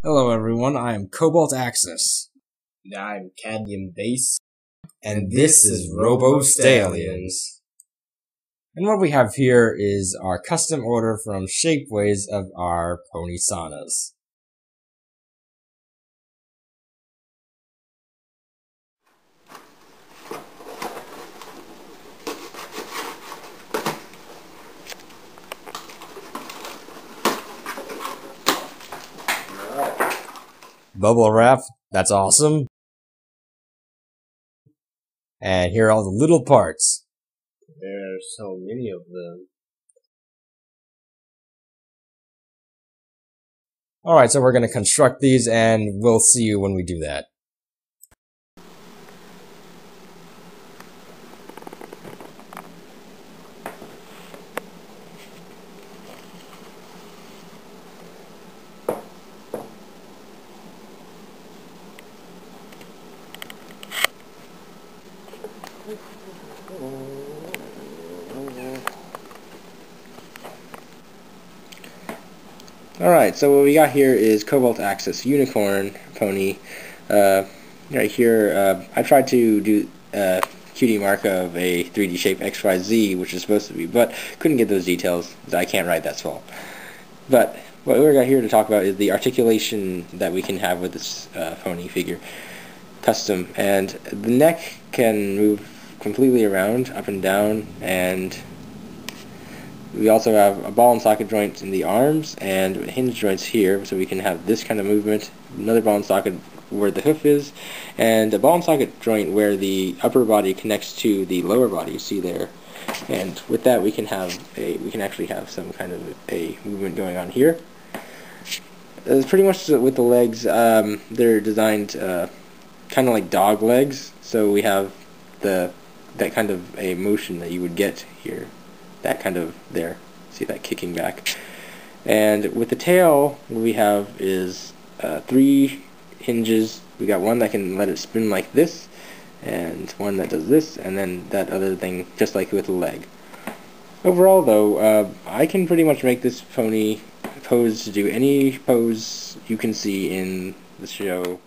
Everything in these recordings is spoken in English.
Hello everyone, I am Cobalt Axis. And I'm Cadmium Base. And this is Robo Stallions. And what we have here is our custom order from Shapeways of our Pony Saunas. Bubble wrap, that's awesome. And here are all the little parts. There are so many of them. Alright, so we're going to construct these and we'll see you when we do that. Alright, so what we got here is Cobalt Axis Unicorn Pony. Right here, I tried to do a cutie mark of a 3D shape XYZ, which is supposed to be, but couldn't get those details. I can't write, that's fault. But what we got here to talk about is the articulation that we can have with this pony figure. Custom. And the neck can move completely around, up and down, and we also have a ball and socket joint in the arms and hinge joints here, so we can have this kind of movement, another ball and socket where the hoof is, and a ball and socket joint where the upper body connects to the lower body, you see there. And with that we can actually have some kind of a movement going on here. It's pretty much with the legs, they're designed kind of like dog legs, so we have that kind of a motion that you would get here. That kind of there, see that kicking back. And with the tail, what we have is 3 hinges. We got one that can let it spin like this, and one that does this, and then that other thing just like with the leg. Overall though, I can pretty much make this pony pose to do any pose you can see in the show.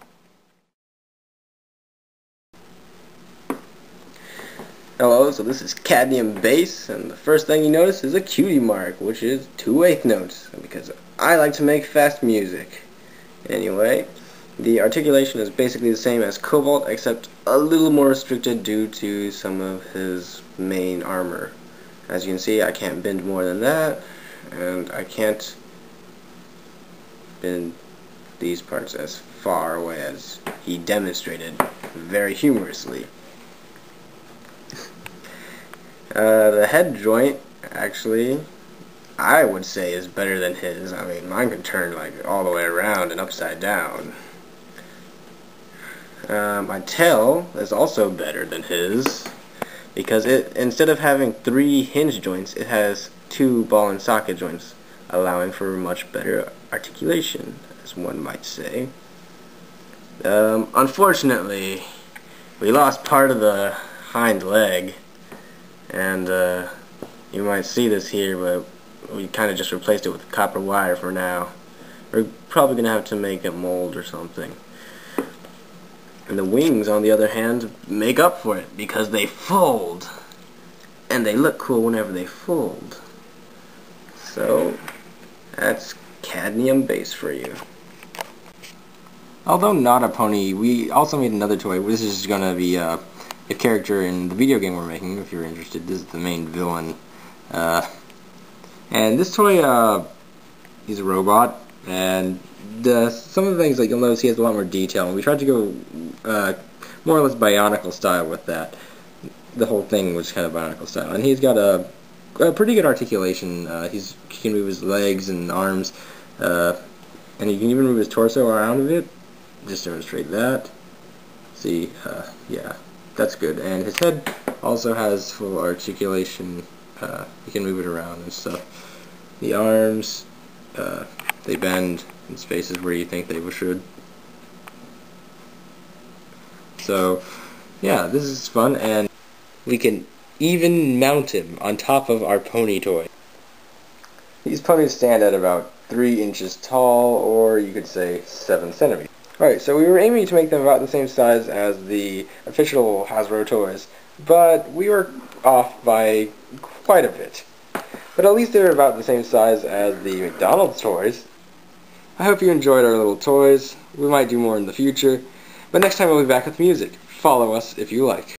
Hello, so this is Cadmium Base, and the first thing you notice is a cutie mark, which is 2/8 notes, because I like to make fast music. Anyway, the articulation is basically the same as Cobalt, except a little more restricted due to some of his main armor. As you can see, I can't bend more than that, and I can't bend these parts as far away as he demonstrated very humorously. The head joint, actually, I would say is better than his. I mean, mine can turn like all the way around and upside down. My tail is also better than his, because instead of having 3 hinge joints, it has 2 ball and socket joints, allowing for much better articulation, as one might say. Unfortunately, we lost part of the hind leg. And you might see this here, but we kind of just replaced it with copper wire for now. We're probably going to have to make a mold or something. And the wings, on the other hand, make up for it because they fold. And they look cool whenever they fold. So, that's Cadmium Base for you. Although not a pony, we also made another toy. This is going to be a character in the video game we're making, if you're interested. This is the main villain. And this toy, he's a robot, and some of the things that you'll notice, he has a lot more detail, and we tried to go more or less Bionicle style with that. The whole thing was kind of Bionicle style, and he's got a pretty good articulation. He can move his legs and arms, and he can even move his torso around a bit. Just demonstrate that. See, yeah. That's good, and his head also has full articulation. You can move it around and stuff. The arms, they bend in spaces where you think they should. So, yeah, this is fun, and we can even mount him on top of our pony toy. These ponies stand at about 3 inches tall, or you could say 7 centimeters. Alright, so we were aiming to make them about the same size as the official Hasbro toys, but we were off by quite a bit. But at least they're about the same size as the McDonald's toys. I hope you enjoyed our little toys. We might do more in the future, but next time we'll be back with music. Follow us if you like.